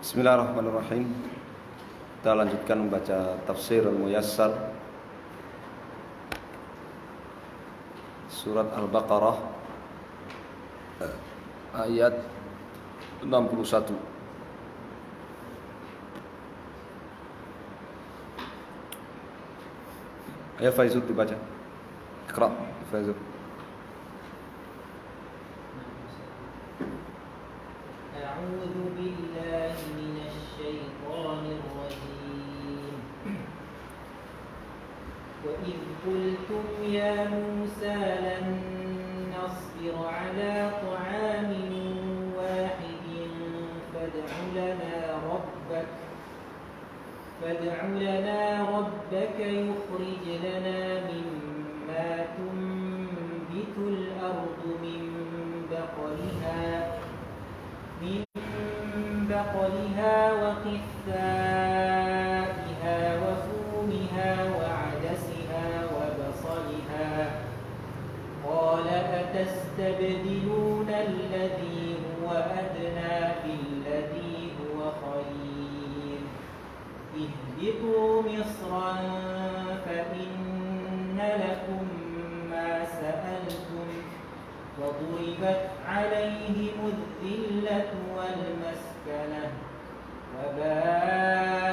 Bismillahirrahmanirrahim. Kita lanjutkan membaca tafsir Al-Muyassar surat Al-Baqarah ayat 61. Ya Faizul dibaca. Iqra Faizul. أعوذ بالله من الشيطان الرجيم وإذ قلتم يا موسى لن نصبر على طعام واحد فادع لنا ربك يخرج لنا مما تنبت الأرض من بقلها وقثائها وفومها وعدسها وبصلها قال أتستبدلون الذي هو أدنى بالذي هو خير اهبطوا مصرا فإن لكم ما سألتم وضربت عليهم الذلة والمسكنة وباءوا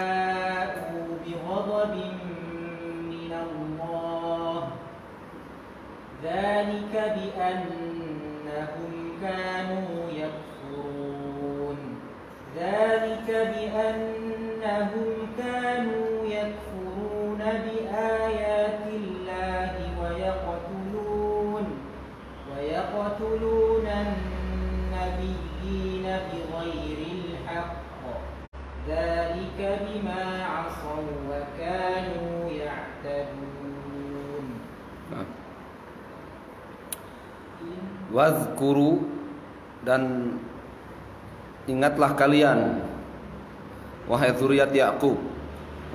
بغضب من الله ذلك بأنهم كانوا يكفرون بآيات الله ويقتلون النبيين بغير الحق ذلك بما عصوا وكانوا يعتدون. Wadhkuru, dan ingatlah kalian wahai zuriat Yaqub,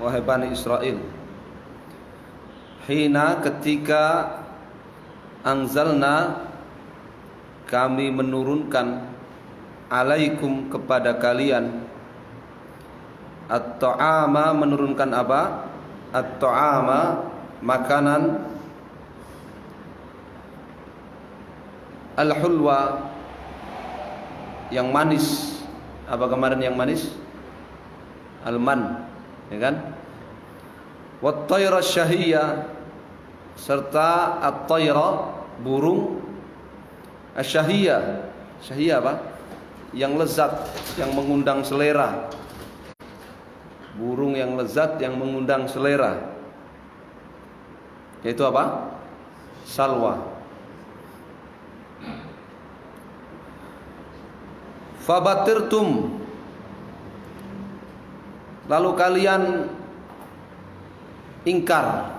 wahai Bani Israel, hina ketika anzalna kami menurunkan alaikum kepada kalian at-ta'ama, menurunkan apa? At-ta'ama, makanan, al-hulwa, yang manis. Apa kemarin yang manis? Al-man, ya kan? Wat-tayra syahiyya, serta at-tayra, burung, asyahiyya. Syahiyya apa? Yang lezat, yang mengundang selera. Burung yang lezat yang mengundang selera, yaitu apa? Salwa. Fabatirtum, lalu kalian ingkar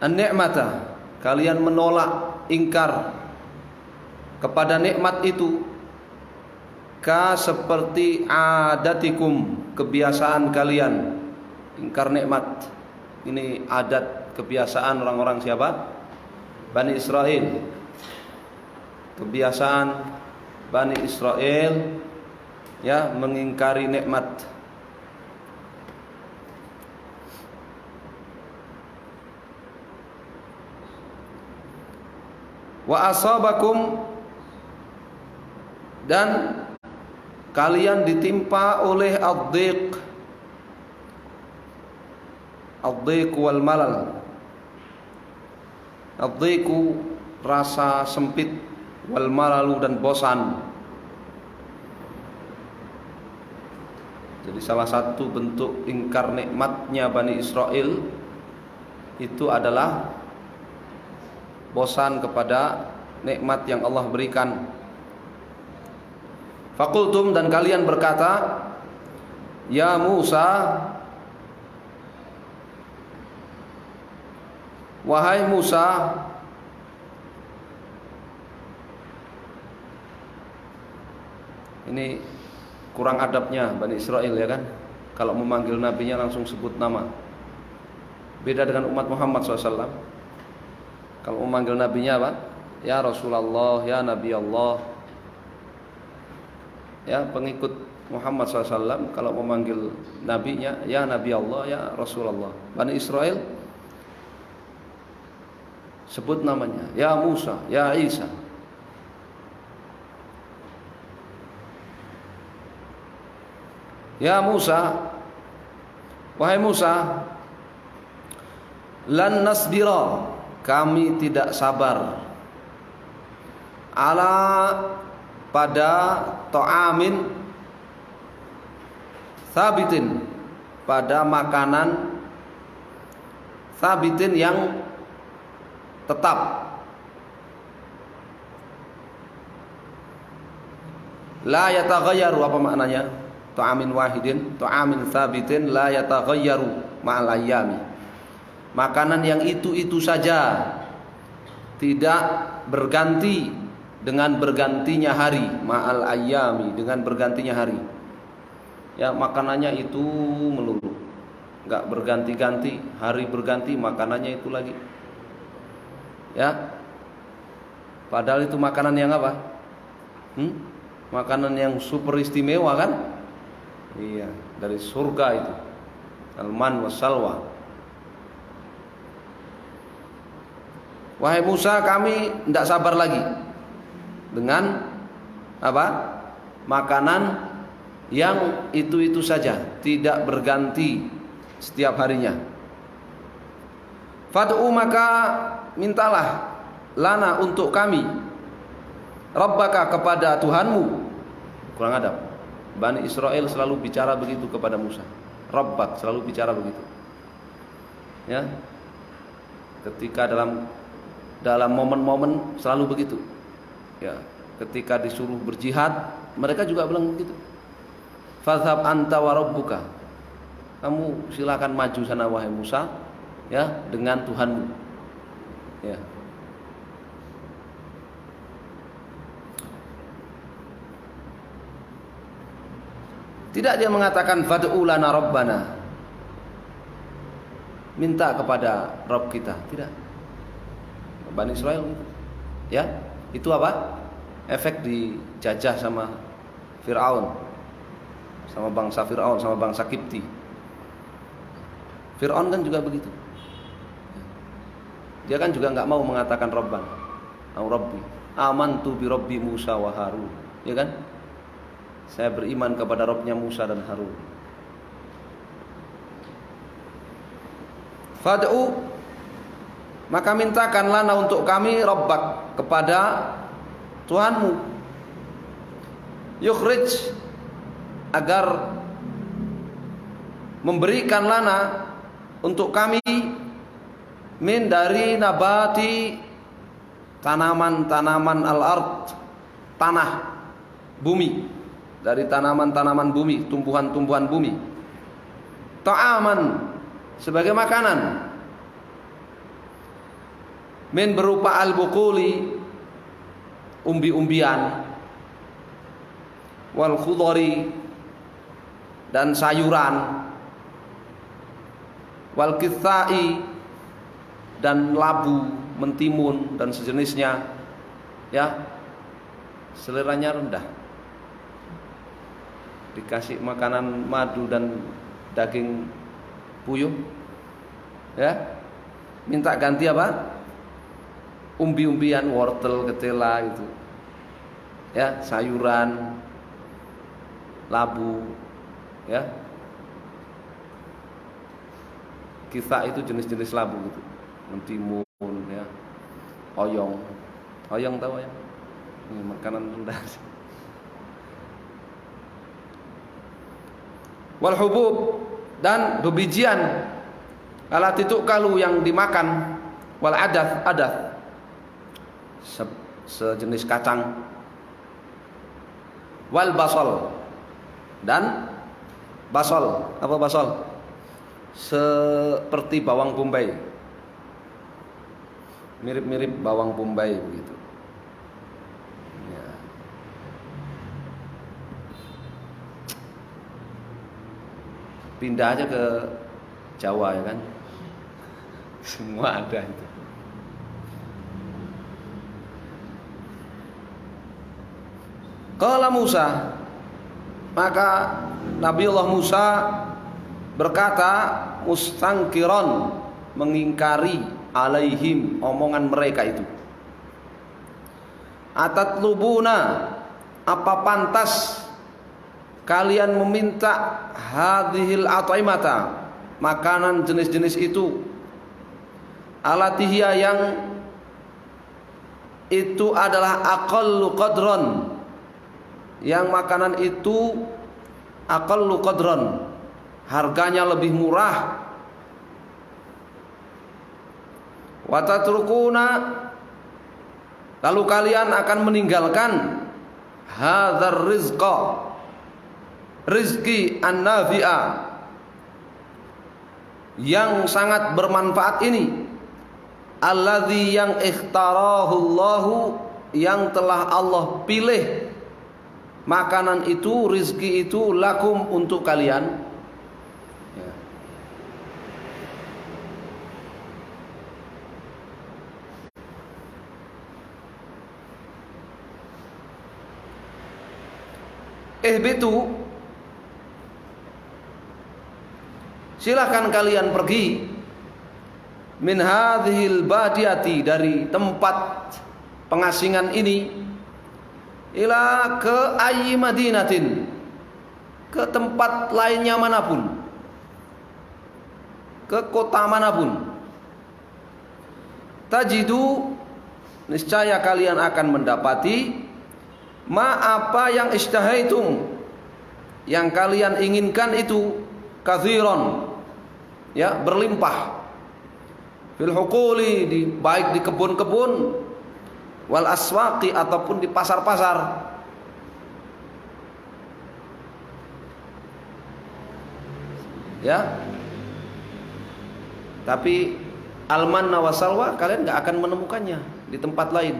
an-ni'mata, kalian menolak, ingkar kepada nikmat itu, ka seperti adatikum, kebiasaan kalian. Ingkar nikmat ini adat kebiasaan orang-orang siapa? Bani Israel. Kebiasaan Bani Israel, ya, mengingkari nikmat. Wa asabakum, dan kalian ditimpa oleh ad-dhiq wal malal. Ad-dhiqu, rasa sempit, wal malalu, dan bosan. Jadi salah satu bentuk ingkar nikmatnya Bani Israel itu adalah bosan kepada nikmat yang Allah berikan. Fakultum, dan kalian berkata, ya Musa, wahai Musa, ini kurang adabnya Bani Israel, ya kan? Kalau memanggil nabinya langsung sebut nama. Beda dengan umat Muhammad SAW. Kalau memanggil nabinya apa? Ya Rasulullah, ya Nabi Allah. ya pengikut Muhammad SAW kalau memanggil nabinya ya Nabi Allah, ya Rasulullah. Bani Israel sebut namanya ya Musa, ya Isa. Ya Musa, wahai Musa, lan nasbira, kami tidak sabar ala pada ta'amin sabitin, pada makanan sabitin yang tetap. La yataghayyaru, apa maknanya? Ta'amin wahidin, ta'amin sabitin la yataghayyaru ma'al ayyami. Makanan yang itu saja, tidak berganti dengan bergantinya hari, ma'al ayyami, dengan bergantinya hari. Ya, makanannya itu melulu, enggak berganti-ganti, hari berganti makanannya itu lagi. Ya. Padahal itu makanan yang apa? Makanan yang super istimewa kan? Iya, dari surga itu. Al-man wassalwa. Wahai Musa, kami tidak sabar lagi dengan apa? Makanan yang itu saja, tidak berganti setiap harinya. Fad'u, maka mintalah lana untuk kami, Rabbaka, kepada Tuhanmu. Kurang adab. Bani Israel selalu bicara begitu kepada Musa. Rabbak, selalu bicara begitu. Ya. Ketika dalam momen-momen selalu begitu. Ya, ketika disuruh berjihad, mereka juga bilang begitu. Fadhhab anta wa rabbuka. Kamu silakan maju sana wahai Musa, ya, dengan Tuhanmu. Ya. Tidak dia mengatakan fad'u lana rabbana, minta kepada Rabb kita, tidak. Bani Israel, ya, itu apa? Efek dijajah sama Fir'aun, sama bangsa Fir'aun, sama bangsa Kipti. Fir'aun kan juga begitu. Dia kan juga nggak mau mengatakan Rabban, au Rabbi, amantu bi Rabbi Musa wa Harun, ya kan? Saya beriman kepada Rabbnya Musa dan Harun. Fad'u, maka mintakan lana untuk kami, Rabbak, kepada Tuhanmu. Yukhrij, agar memberikan lana untuk kami, min, dari nabati, tanaman-tanaman al-ard, tanah, bumi. Dari tanaman-tanaman bumi, tumbuhan-tumbuhan bumi. Ta'aman, sebagai makanan. Min, berupa al-buquli, umbi-umbian. Wal khudari, dan sayuran. Wal kithai, dan labu, mentimun, dan sejenisnya. Ya, seleranya rendah. Dikasih makanan madu dan daging puyuh, ya, minta ganti apa? Umbi-umbian, wortel, ketela itu, ya, sayuran, labu, ya. Kita itu jenis-jenis labu gitu, mentimun, ya, oyong tahu ya? Ini makanan rendah. Wal hubub, dan bebijian, alat itu kalu yang dimakan, wal adath, sejenis kacang, wal basol, dan basol. Apa basol? Seperti bawang bombay, mirip-mirip bawang bombay begitu. Pindah aja ke Jawa, ya kan, semua ada itu. Qala Musa, Maka Nabiullah Musa berkata mustangkiron, mengingkari alaihim, omongan mereka itu. Atatlubuna, apa pantas kalian meminta hadhil at'imata, makanan jenis-jenis itu, alatihya, yang itu adalah aqallu qadron, yang makanan itu aqallu qadron, harganya lebih murah. Wa tatrukuna, lalu kalian akan meninggalkan hadzal rizqa, rizki an-nafi'a, yang sangat bermanfaat ini, alladzi, yang ikhtarahu Allahu, yang telah Allah pilih makanan itu, rizki itu, lakum, untuk kalian. Ya. Ihbitu, silakan kalian pergi, min hadhil badiyati, dari tempat pengasingan ini, ila ke ayyi madinatin, ke tempat lainnya manapun, ke kota manapun. Tajidu, niscaya kalian akan mendapati, ma, apa yang ishtahaitum, yang kalian inginkan itu, kathiron, ya, berlimpah, fil huquli, baik di kebun-kebun, wal aswaqi, ataupun di pasar-pasar. Ya. Tapi al-manna wa salwa kalian enggak akan menemukannya di tempat lain.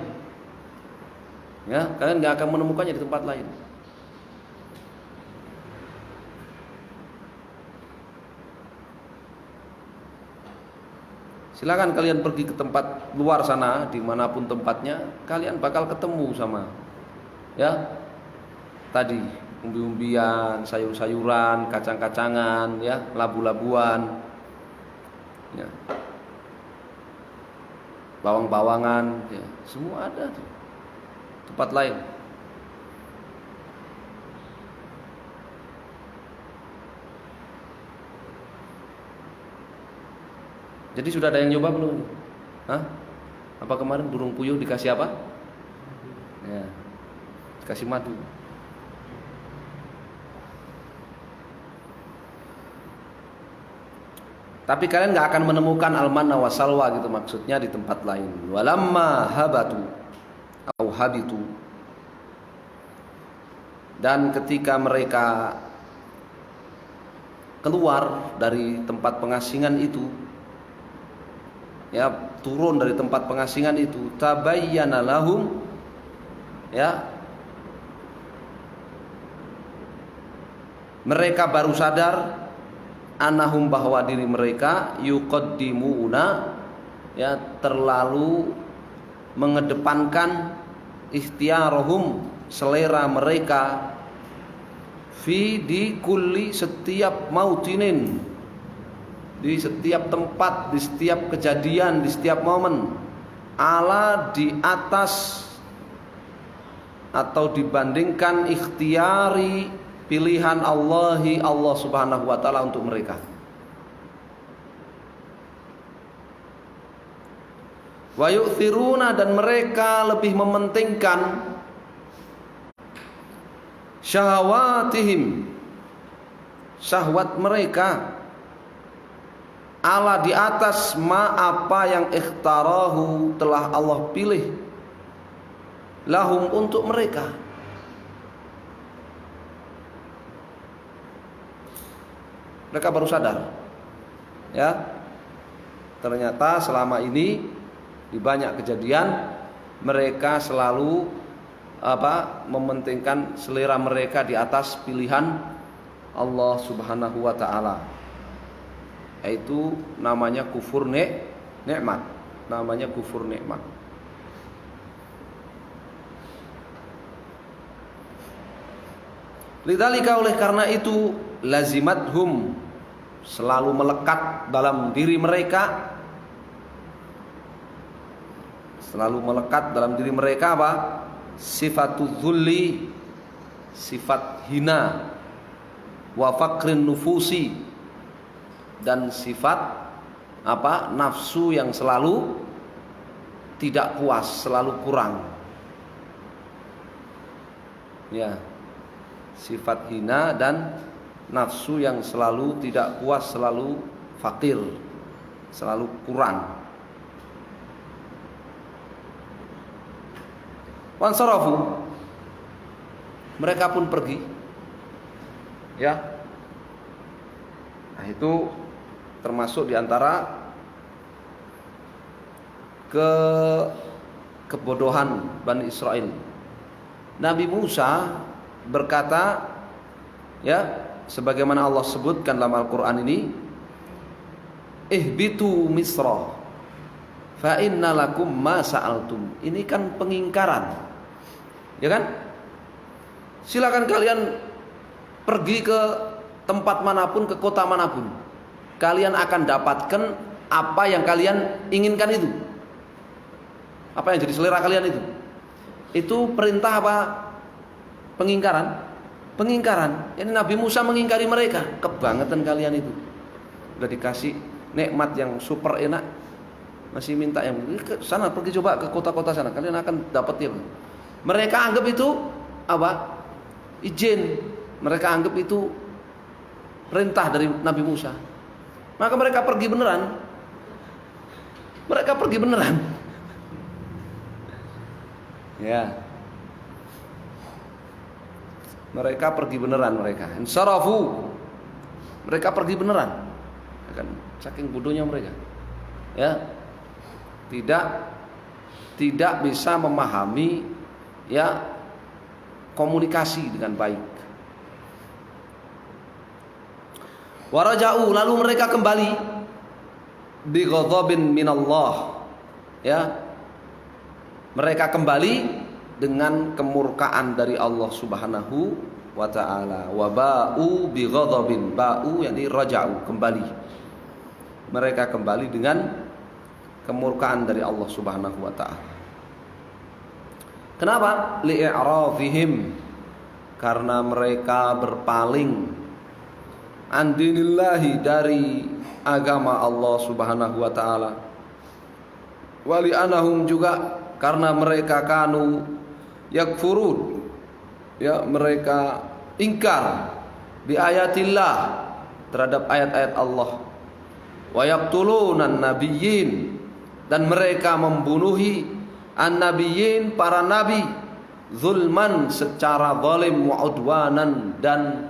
Ya, kalian enggak akan menemukannya di tempat lain. Silakan kalian pergi ke tempat luar sana, dimanapun tempatnya, kalian bakal ketemu sama, ya, tadi umbi-umbian, sayur-sayuran, kacang-kacangan, ya, labu-labuan, ya, bawang-bawangan, ya, semua ada di tempat lain. Jadi sudah ada yang nyoba belum? Hah? Apa kemarin burung puyuh dikasih apa? Ya, dikasih madu. Tapi kalian nggak akan menemukan al-manna wa salwa gitu, maksudnya di tempat lain. Walamma habatu au habitu, dan ketika mereka keluar dari tempat pengasingan itu, ya, turun dari tempat pengasingan itu, tabayyana lahum, ya, mereka baru sadar, anahum, bahwa diri mereka, yuqaddimuna, ya, terlalu mengedepankan ikhtiyarahum, selera mereka, fi, di kulli, setiap mautinin, di setiap tempat, di setiap kejadian, di setiap momen, ala, di atas atau dibandingkan ikhtiyari, pilihan Allahi, Allah subhanahu wa ta'ala untuk mereka. Wa yu'thiruna, dan mereka lebih mementingkan syahwatihim, syahwat mereka, ala, di atas, ma, apa yang ikhtarahu, telah Allah pilih, lahum, untuk mereka. Mereka baru sadar, ya, ternyata selama ini di banyak kejadian mereka selalu mementingkan selera mereka di atas pilihan Allah subhanahu wa ta'ala. Itu namanya kufur nikmat, namanya kufur nikmat. Lidzalika, oleh karena itu, lazimathum, selalu melekat dalam diri mereka, selalu melekat dalam diri mereka apa? Sifatul dzulli, sifat hina, wa faqrin nufusi, dan sifat apa? Nafsu yang selalu tidak puas, selalu kurang. Ya. Sifat hina dan nafsu yang selalu tidak puas, selalu fakir, selalu kurang. Wansarafu, mereka pun pergi. Ya. Nah, itu termasuk diantara kebodohan Bani Israel. Nabi Musa berkata, ya, sebagaimana Allah sebutkan dalam Al-Quran ini, ihbitu misra fa inna lakum ma sa'altum. Ini kan pengingkaran, ya kan? Silakan kalian pergi ke tempat manapun, ke kota manapun, kalian akan dapatkan apa yang kalian inginkan itu, apa yang jadi selera kalian itu. Itu perintah apa? Pengingkaran. Pengingkaran. Ini Nabi Musa mengingkari mereka. Kebangetan kalian itu. Udah dikasih nikmat yang super enak, masih minta yang sana, pergi coba ke kota-kota sana, kalian akan dapat ya. Mereka anggap itu apa? Izin. Mereka anggap itu perintah dari Nabi Musa. Maka mereka pergi beneran. Mereka pergi beneran. Ya. Mereka pergi beneran, mereka insarafu, mereka pergi beneran, kan saking bodohnya mereka, ya, tidak bisa memahami, ya, komunikasi dengan baik. Waraja'u, lalu mereka kembali bi ghadabin minallah, ya, mereka kembali dengan kemurkaan dari Allah Subhanahu wa ta'ala. Wa ba'u bi ghadabin, ba'u yakni raja'u, kembali. Mereka kembali dengan kemurkaan dari Allah Subhanahu wa ta'ala. Kenapa? Li'irafihim, karena mereka berpaling an dinillahi, dari agama Allah Subhanahu wa ta'ala. Wa li'anahum, juga karena mereka kanu yakfurun, ya, mereka ingkar bi ayatillah, terhadap ayat-ayat Allah. Wa yaqtulunan nabiyyin, dan mereka membunuhi an-nabiyyin, para nabi, zulman, secara zalim, wa udwanan, dan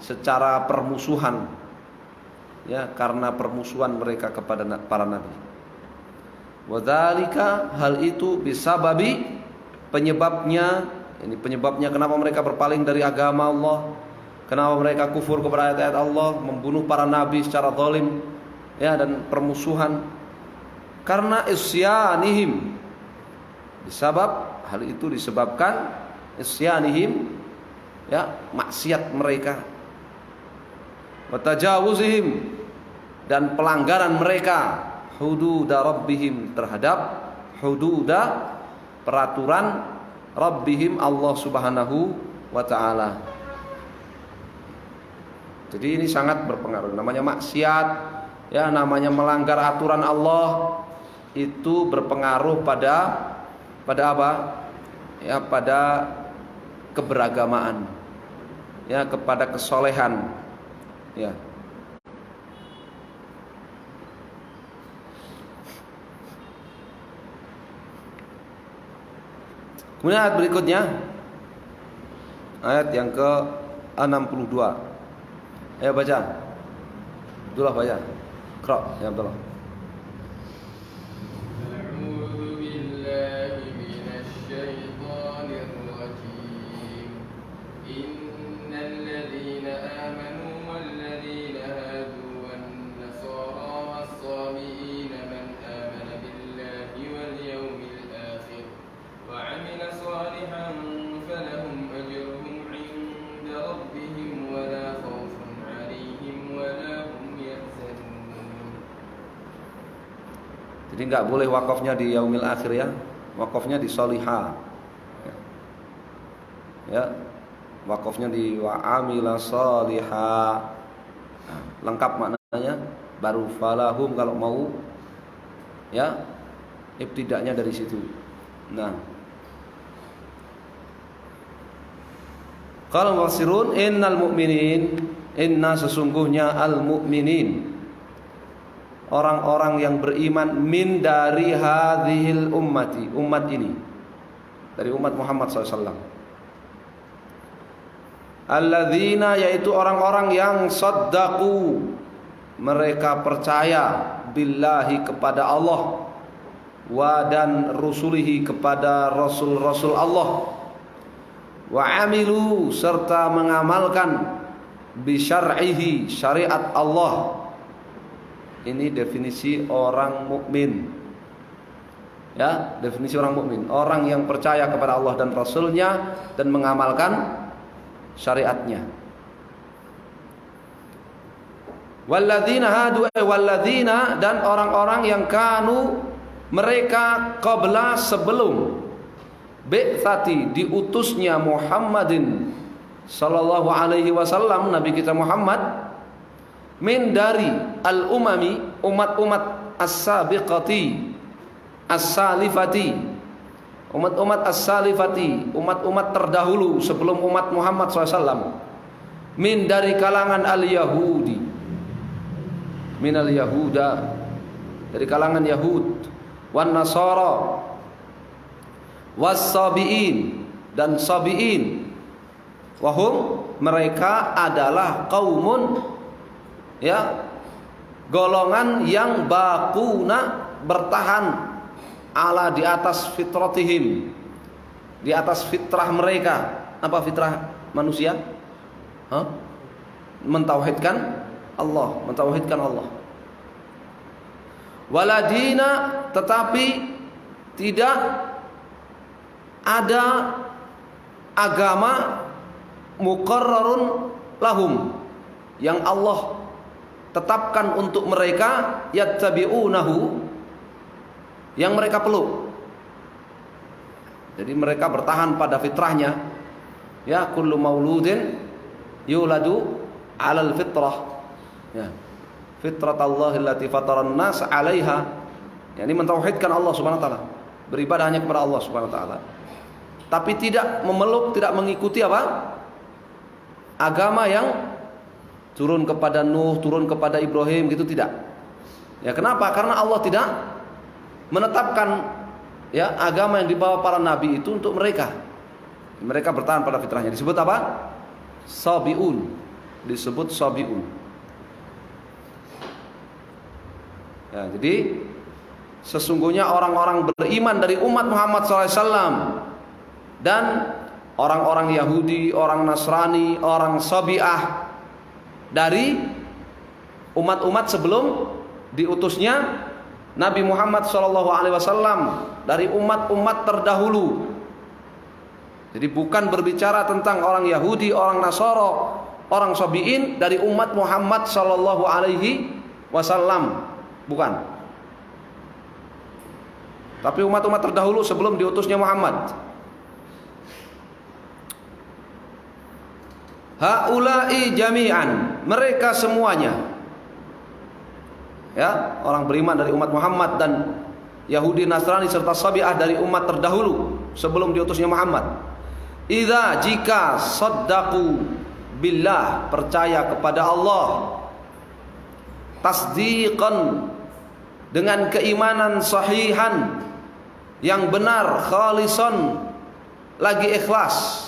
secara permusuhan, ya, karena permusuhan mereka kepada para nabi. Wa dzalika, hal itu bisababi, penyebabnya, ini penyebabnya kenapa mereka berpaling dari agama Allah, kenapa mereka kufur kepada ayat-ayat Allah, membunuh para nabi secara zalim, ya, dan permusuhan, karena isyanihim, disebab hal itu disebabkan isyanihim, ya, maksiat mereka, wa tajawuzihim, dan pelanggaran mereka, hududa rabbihim, terhadap hududa, peraturan rabbihim, Allah Subhanahu wa ta'ala. Jadi ini sangat berpengaruh. Namanya maksiat, ya, namanya melanggar aturan Allah, itu berpengaruh pada apa? Ya, pada keberagamaan, ya, kepada kesolehan, ya. Kemudian ayat berikutnya, ayat yang ke-62. Ayo baca. Abdullah baca. Qra, ya Abdullah. A'udzu billahi minasy syaithanir rajim. Innal ladzina amanu wal ladzina hadu wan nasara was-sabiina man amana billahi wal yawmil akhir wa 'amila salihan falahum ajruhum 'inda rabbihim ربهم ولا خوف عليهم ولا هم يحزنون. Jadi nggak boleh wakafnya di yaumil akhir ya, wakafnya di solihah. Ya, wakafnya di wa amila solihah. Nah, lengkap maknanya. Baru falahum kalau mau ya ibtidaknya dari situ. Nah, kalau mufassirun innal mu'minin, inna sesungguhnya al mu'minin, orang-orang yang beriman min dari hadhil ummati, umat ini, dari umat Muhammad SAW. Alladzina, yaitu orang-orang yang saddaqu, mereka percaya billahi kepada Allah, wa dan rusulihi kepada rasul-rasul Allah, wa amilu serta mengamalkan bi syar'ihi syariat Allah. Ini definisi orang mukmin. Ya, definisi orang mukmin, orang yang percaya kepada Allah dan Rasulnya dan mengamalkan syariatnya. Walladzina hadu, walladzina, dan orang-orang yang kanu, mereka qabla, sebelum bi'tsati, diutusnya Muhammadin sallallahu alaihi wasallam, Nabi kita Muhammad, min dari al-umami, umat-umat as-sabiqati as-salifati, umat-umat as-salifati, umat-umat terdahulu sebelum umat Muhammad SAW, min dari kalangan al-yahudi, min al-yahuda, dari kalangan Yahud, wan nasara, was sabiin, dan sabiin, wahum, mereka adalah qaumun, ya, golongan yang bakuna, bertahan, ala, di atas fitratihim, di atas fitrah mereka. Apa fitrah manusia? Mentauhidkan Allah, mentauhidkan Allah. Waladina, tetapi tidak ada agama muqarrarun lahum, yang Allah tetapkan untuk mereka, yattabi'unahu, yang mereka peluk. Jadi mereka bertahan pada fitrahnya. Ya, kullu mauludin yuladu 'alal fitrah. Ya. Fitratallahi allati fataran nas 'alaiha. Yani mentauhidkan Allah Subhanahu wa taala, beribadah hanya kepada Allah Subhanahu wa taala. Tapi tidak memeluk, tidak mengikuti apa? Agama yang turun kepada Nuh, turun kepada Ibrahim, gitu, tidak. Ya, kenapa? Karena Allah tidak menetapkan, ya, agama yang dibawa para nabi itu untuk mereka. Mereka bertahan pada fitrahnya. Disebut apa? Sabiun. Disebut sabiun. Ya, jadi sesungguhnya orang-orang beriman dari umat Muhammad SAW dan orang-orang Yahudi, orang Nasrani, orang Sabi'ah dari umat-umat sebelum diutusnya Nabi Muhammad SAW, dari umat-umat terdahulu. Jadi bukan berbicara tentang orang Yahudi, orang Nasara, orang Sabi'in dari umat Muhammad SAW, bukan. Tapi umat-umat terdahulu sebelum diutusnya Muhammad. Haula'i jami'an, mereka semuanya, ya, orang beriman dari umat Muhammad dan Yahudi, Nasrani serta Sabi'ah dari umat terdahulu sebelum diutusnya Muhammad. Idza, jika, saddaqu billah, percaya kepada Allah, tasdiqan, dengan keimanan sahihan, yang benar, khalisan, lagi ikhlas.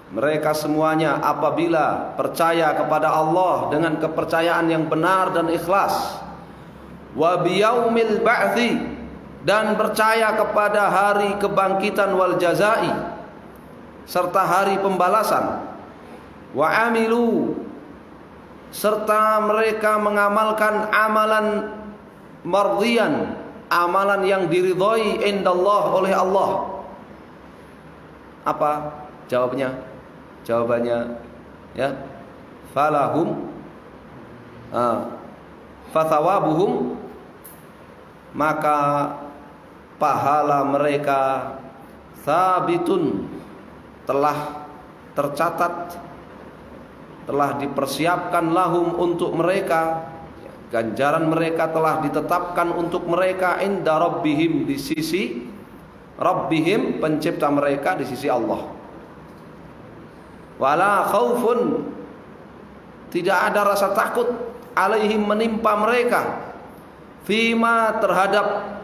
Mereka semuanya apabila percaya kepada Allah dengan kepercayaan yang benar dan ikhlas, wa biyaumil ba'thi, dan percaya kepada hari kebangkitan wal jazai, serta hari pembalasan, wa amilu, serta mereka mengamalkan amalan mardhiyan, amalan yang diridhai indallah, oleh Allah. Apa jawabnya? Jawabannya ya, falahum fathawabuhum, maka pahala mereka sabitun, telah tercatat, telah dipersiapkan lahum untuk mereka, ganjaran mereka telah ditetapkan untuk mereka inda rabbihim, di sisi rabbihim, pencipta mereka, di sisi Allah. Wala khaufun, tidak ada rasa takut, alaihim, menimpa mereka, fima, terhadap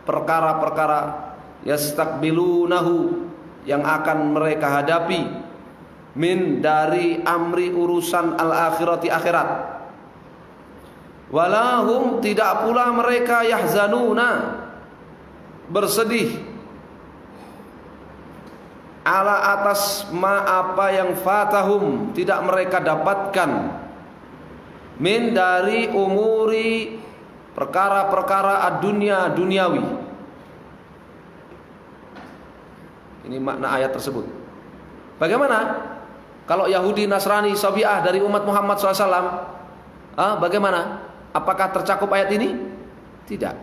perkara-perkara yastakbilunahu, yang akan mereka hadapi, min, dari amri, urusan al-akhirati, akhirat. Walahum, tidak pula mereka yahzanuna, bersedih, ala, atas ma, apa yang fatahum, tidak mereka dapatkan, min, dari umuri, perkara-perkara ad-dunya, duniawi. Ini makna ayat tersebut. Bagaimana kalau Yahudi, Nasrani, Sabi'ah dari umat Muhammad SAW? Bagaimana? Apakah tercakup ayat ini? Tidak.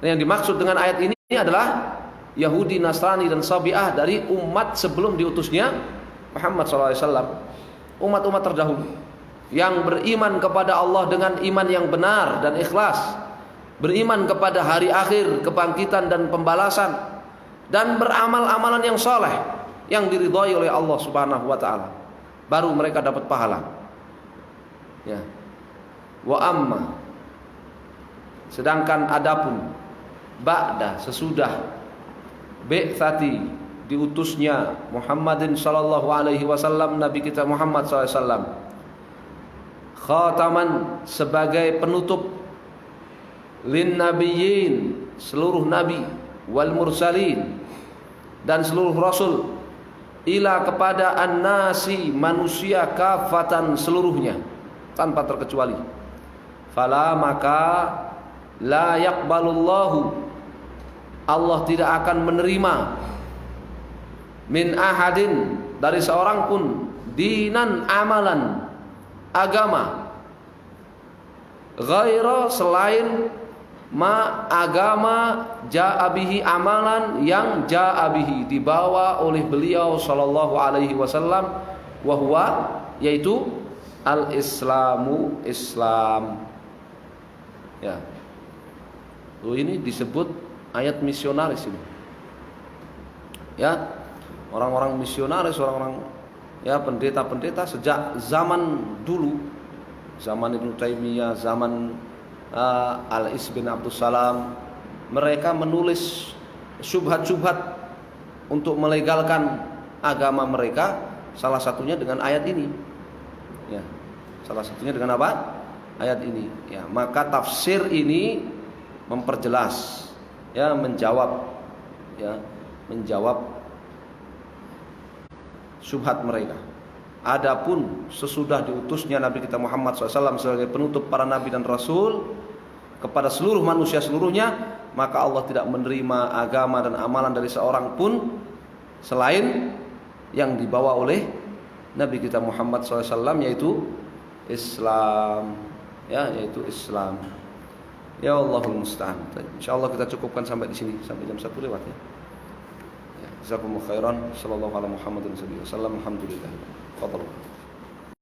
Dan yang dimaksud dengan ayat ini adalah Yahudi, Nasrani, dan Sabi'ah dari umat sebelum diutusnya Muhammad SAW. Umat-umat terdahulu yang beriman kepada Allah dengan iman yang benar dan ikhlas, beriman kepada hari akhir, kebangkitan dan pembalasan, dan beramal amalan yang soleh yang diridhai oleh Allah Subhanahu wa taala, baru mereka dapat pahala. Ya. Wa amma, sedangkan adapun ba'da, sesudah bi'tsati, diutusnya Muhammadin sallallahu alaihi wasallam, Nabi kita Muhammad sallallahu alaihi wasallam, khataman, sebagai penutup, lin nabiyyin, seluruh nabi, wal mursalin, dan seluruh rasul, ila, kepada an-nasi, manusia, kafatan, seluruhnya tanpa terkecuali. Fala, maka la yaqbalullahu, Allah tidak akan menerima, min ahadin, dari seorang pun, dinan, amalan, agama, ghaira, selain, ma, agama, ja'abihi, amalan yang ja'abihi, dibawa oleh beliau sallallahu alaihi wasallam, wa huwa, yaitu al-islamu, Islam. Ya. Ini disebut ayat misionaris ini. Ya. Orang-orang misionaris, orang-orang ya pendeta-pendeta sejak zaman dulu, zaman Ibnu Taimiyah, zaman Al-Is bin Abdul Salam, mereka menulis syubhat-syubhat untuk melegalkan agama mereka, salah satunya dengan ayat ini. Ya, salah satunya dengan apa? Ayat ini. Ya, maka tafsir ini memperjelas, ya, menjawab syubhat mereka. Adapun sesudah diutusnya Nabi kita Muhammad SAW sebagai penutup para nabi dan rasul kepada seluruh manusia seluruhnya, maka Allah tidak menerima agama dan amalan dari seorang pun selain yang dibawa oleh Nabi kita Muhammad SAW, yaitu Islam. Ya, yaitu Islam. Ya Allahul musta'an. Insyaallah kita cukupkan sampai di sini, sampai jam 1 lewat ya. Jazakumullahu khairan. Sallallahu alaihi Muhammadin sallallahu alaihi wasallam. Alhamdulillah. Fadhlu.